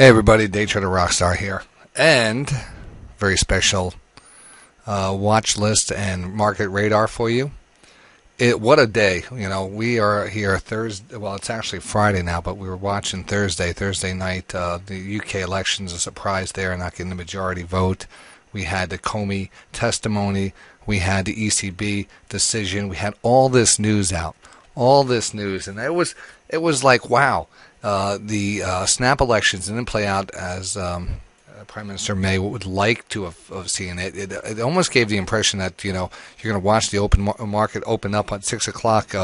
Hey everybody, DayTraderRockStar here, and very special watch list and market radar for you. What a day! You know, we are here Thursday. Well, it's actually Friday now, but we were watching Thursday night. The UK elections, a surprise there, not getting the majority vote. We had the Comey testimony. We had the ECB decision. We had all this news out, and it was like, wow. The snap elections didn't play out as Prime Minister May would like to have seen it. It almost gave the impression that, you know, you're going to watch the open market open up at 6 o'clock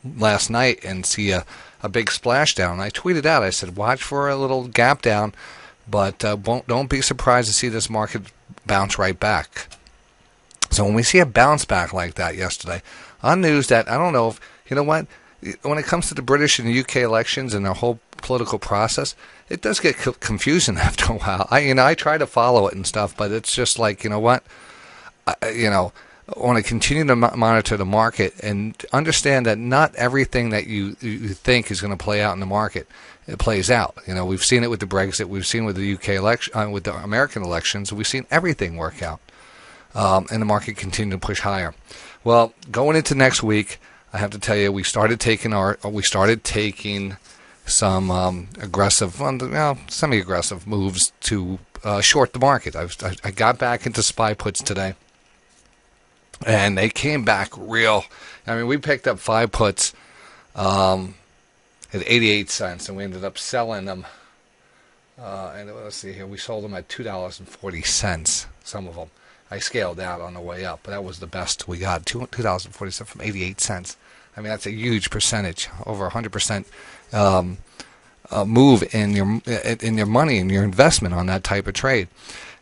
last night and see a big splashdown. I tweeted out, I said, watch for a little gap down, but don't be surprised to see this market bounce right back. So when we see a bounce back like that yesterday on news that, I don't know if, you know what, when it comes to the British and the UK elections and their whole political process, it does get confusing after a while. I try to follow it and stuff, but it's just like, you know what, I want to continue to monitor the market and understand that not everything that you think is going to play out in the market, it plays out. You know, we've seen it with the Brexit, we've seen with the UK election, with the American elections, we've seen everything work out, and the market continue to push higher. Well, going into next week, I have to tell you, we started taking some aggressive, semi-aggressive moves to short the market. I got back into SPY puts today, and they came back real. I mean, we picked up 5 puts at 88 cents, and we ended up selling them. And let's see here, we sold them at $2.40. Some of them. I scaled out on the way up, but that was the best we got. $2.40 from 88 cents. I mean, that's a huge percentage, over 100% move in your money and your investment on that type of trade.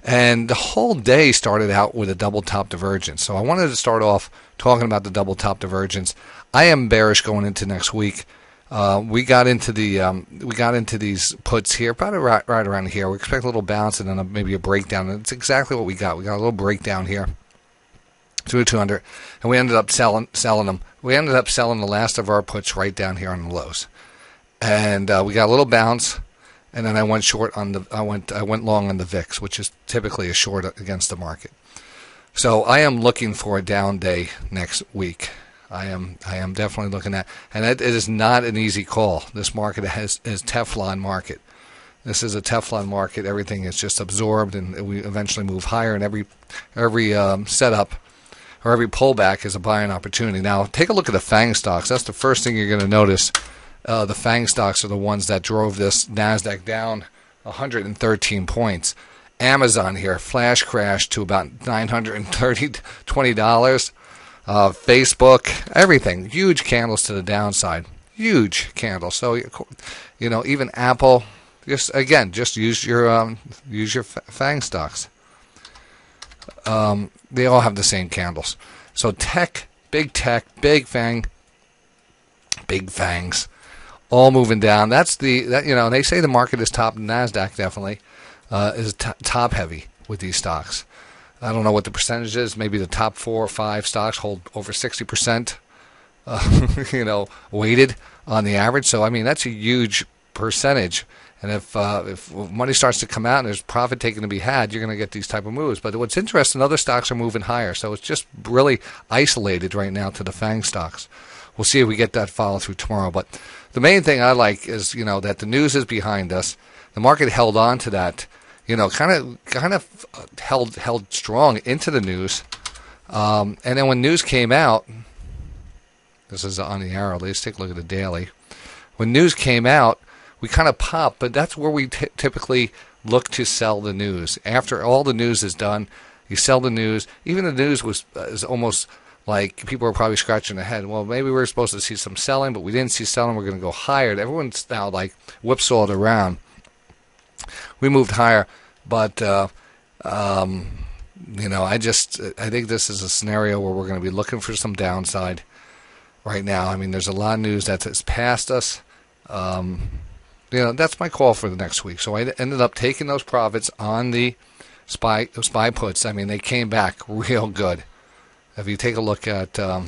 And the whole day started out with a double top divergence. So I wanted to start off talking about the double top divergence. I am bearish going into next week. We got into these puts here, probably right around here. We expect a little bounce and then maybe a breakdown. And it's exactly what we got. We got a little breakdown here to 200, and we ended up selling them. We ended up selling the last of our puts right down here on the lows, and we got a little bounce, and then I went short on the. I went long on the VIX, which is typically a short against the market. So I am looking for a down day next week. I am definitely looking at, and it is not an easy call. This market is Teflon market. This is a Teflon market. Everything is just absorbed, and we eventually move higher. And every setup or every pullback is a buying opportunity. Now, take a look at the FANG stocks. That's the first thing you're going to notice. The FANG stocks are the ones that drove this NASDAQ down 113 points. Amazon here, flash crash to about $920. Facebook, everything, huge candles to the downside, huge candles. So, you know, even Apple, just use your FANG stocks. They all have the same candles. So tech, big FANG, big FANGs, all moving down. They say the market is top. NASDAQ definitely is top heavy with these stocks. I don't know what the percentage is. Maybe the top 4 or 5 stocks hold over 60%, weighted on the average. So I mean, that's a huge percentage. And if money starts to come out and there's profit taken to be had, you're going to get these type of moves. But what's interesting, other stocks are moving higher. So it's just really isolated right now to the FANG stocks. We'll see if we get that follow through tomorrow. But the main thing I like is, that the news is behind us. The market held on to that, kind of held strong into the news. And then when news came out, this is on the arrow. Let's take a look at the daily. When news came out, we kind of pop, but that's where we typically look to sell the news. After all the news is done, you sell the news. Even the news is almost like people are probably scratching their head. Well, maybe we were supposed to see some selling, but we didn't see selling. We're going to go higher. Everyone's now like whipsawed around. We moved higher, but I think this is a scenario where we're going to be looking for some downside right now. I mean, there's a lot of news that has passed us. That's my call for the next week. So I ended up taking those profits on the SPY puts. I mean, they came back real good. If you take a look at, I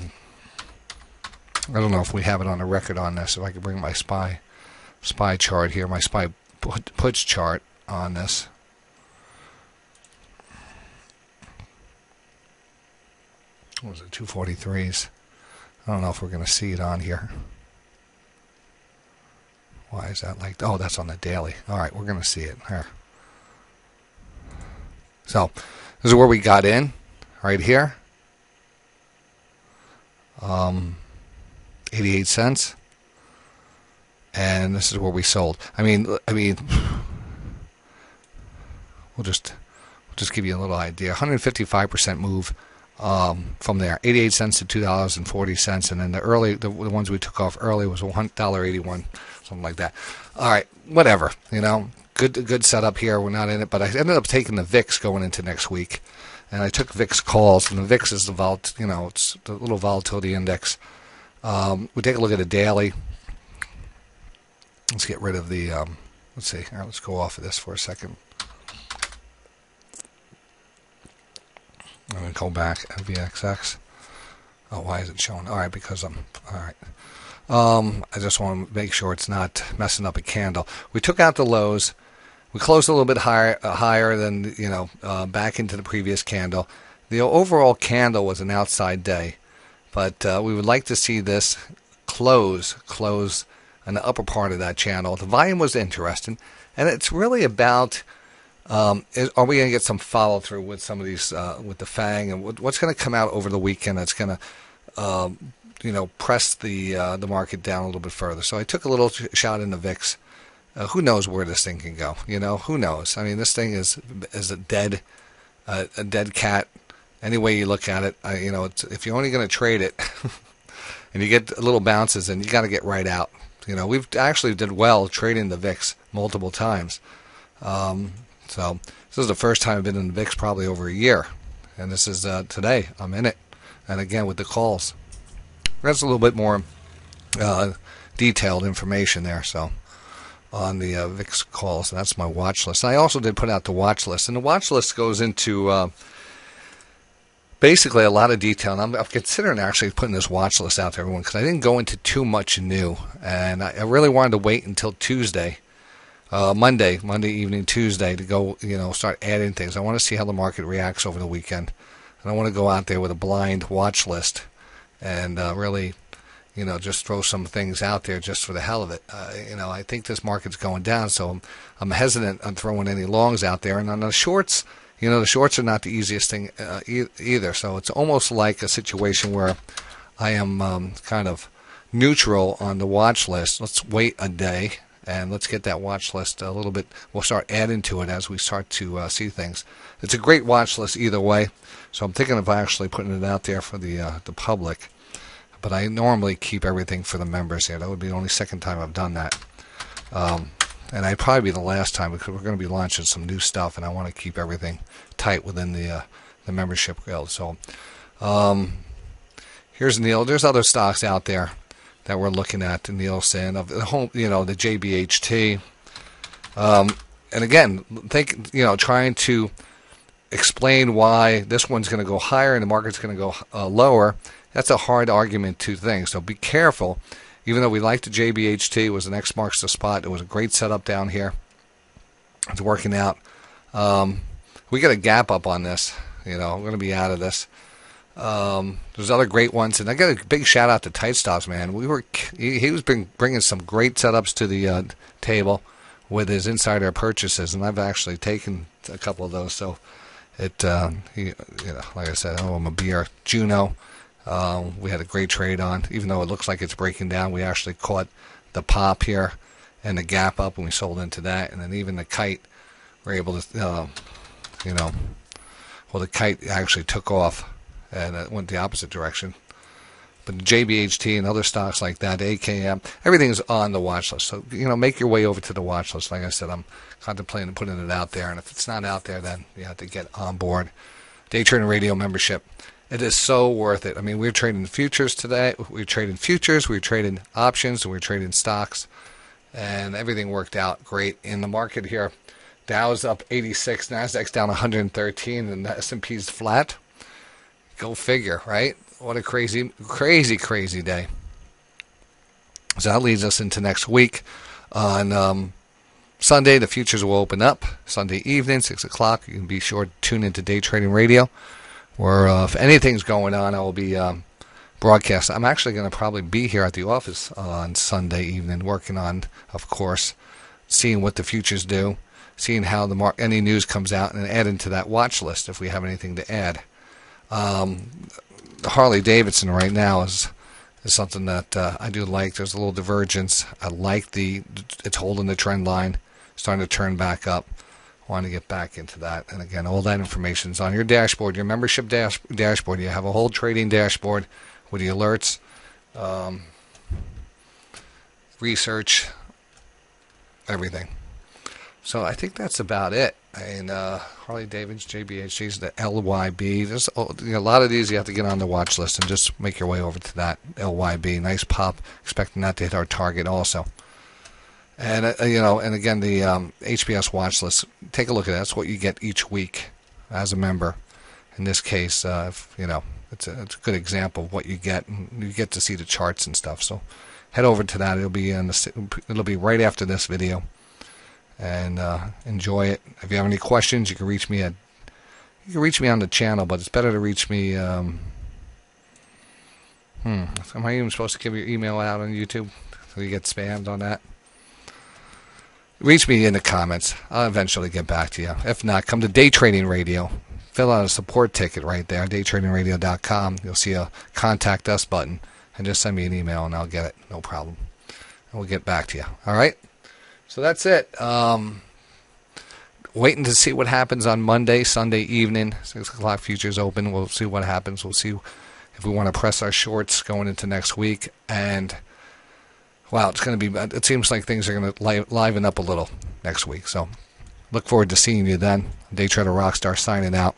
don't know if we have it on the record on this. If I could bring my SPY chart here, my SPY puts chart on this. What was it, 243s? I don't know if we're going to see it on here. Why is that like... Oh, that's on the daily. All right, we're going to see it here. So, this is where we got in, right here. 88 cents. And this is where we sold. I mean, we'll just give you a little idea. 155% move from there. 88 cents to $2.40, and then the ones we took off early was $1.81, something like that. All right, whatever. Good setup here. We're not in it, but I ended up taking the VIX going into next week, and I took VIX calls, and the VIX is it's the little volatility index. We take a look at a daily. Let's get rid of the, let's see. All right, let's go off of this for a second. I'm going to go back at VXX. Oh, why is it showing? All right, because all right. I just want to make sure it's not messing up a candle. We took out the lows. We closed a little bit higher than, back into the previous candle. The overall candle was an outside day, but we would like to see this close in the upper part of that channel. The volume was interesting, and it's really about are we going to get some follow through with some of these with the FANG, and what's going to come out over the weekend that's going to press the market down a little bit further. So I took a little shot in the VIX. Who knows where this thing can go? Who knows? I mean, this thing is a dead cat. Any way you look at it, if you're only going to trade it, and you get little bounces, and you got to get right out. We've actually did well trading the VIX multiple times. So this is the first time I've been in the VIX probably over a year, and this is today. I'm in it, and again with the calls. That's a little bit more detailed information there. So on the VIX calls, and that's my watch list. And I also did put out the watch list, and the watch list goes into basically a lot of detail. And I'm considering actually putting this watch list out to everyone because I didn't go into too much new, and I really wanted to wait until Tuesday. Monday evening, Tuesday to go, start adding things. I want to see how the market reacts over the weekend, and I want to go out there with a blind watch list and really, just throw some things out there just for the hell of it. I think this market's going down, so I'm hesitant on throwing any longs out there. And on the shorts, the shorts are not the easiest thing either. So it's almost like a situation where I am kind of neutral on the watch list. Let's wait a day. And let's get that watch list a little bit. We'll start adding to it as we start to see things. It's a great watch list either way. So I'm thinking of actually putting it out there for the public. But I normally keep everything for the members here. That would be the only second time I've done that. And I'd probably be the last time because we're going to be launching some new stuff, and I want to keep everything tight within the membership guild. So here's Neil. There's other stocks out there that we're looking at, the Nielsen of the whole, the JBHT, and again, trying to explain why this one's going to go higher and the market's going to go lower. That's a hard argument to think. So be careful. Even though we like the JBHT, it was an X marks the spot. It was a great setup down here. It's working out. We got a gap up on this. We're going to be out of this. There's other great ones, and I got a big shout out to Tight Stops, man. He was bringing some great setups to the table with his insider purchases, and I've actually taken a couple of those. So it, like I said, I'm a beer. Juno, we had a great trade on, even though it looks like it's breaking down. We actually caught the pop here and the gap up, and we sold into that, and then even the kite, we're able to, the kite actually took off. And it went the opposite direction. But JBHT and other stocks like that, AKM, everything is on the watch list. So, make your way over to the watch list. Like I said, I'm contemplating putting it out there. And if it's not out there, then you have to get on board. Day Trading Radio membership. It is so worth it. I mean, we're trading futures today. We're trading futures. We're trading options. And we're trading stocks. And everything worked out great in the market here. Dow's up 86. Nasdaq's down 113. And the S&P's flat. Go figure, right? What a crazy, crazy, crazy day. So that leads us into next week on Sunday, the futures will open up. Sunday evening, 6 o'clock. You can be sure to tune into Day Trading Radio, where if anything's going on, I will be broadcast. I'm actually going to probably be here at the office on Sunday evening, working on, of course, seeing what the futures do, seeing how any news comes out, and adding to that watch list if we have anything to add. The Harley Davidson right now is something that I do like. There's a little divergence. I like it's holding the trend line, starting to turn back up. I want to get back into that. And again, all that information is on your dashboard, your membership dashboard. You have a whole trading dashboard with the alerts, research, everything. So I think that's about it. And Harley Davidson, JBHGs, the LYB. There's a lot of these you have to get on the watch list and just make your way over to that LYB. Nice pop. Expecting that to hit our target also. And and again, the HBS watch list. Take a look at that. That's what you get each week as a member. In this case, it's a good example of what you get. And you get to see the charts and stuff. So head over to that. It'll be right after this video. And enjoy it. If you have any questions, you can reach me on the channel, but it's better to reach me. Am I even supposed to give your email out on YouTube so you get spammed on that? Reach me in the comments. I'll eventually get back to you. If not, come to Day Trading Radio. Fill out a support ticket right there, daytradingradio.com. You'll see a contact us button, and just send me an email and I'll get it. No problem. And we'll get back to you. All right? So that's it. Waiting to see what happens on Monday, Sunday evening. 6 o'clock futures open. We'll see what happens. We'll see if we want to press our shorts going into next week. And, wow, it seems like things are going to liven up a little next week. So look forward to seeing you then. Day Trader Rockstar signing out.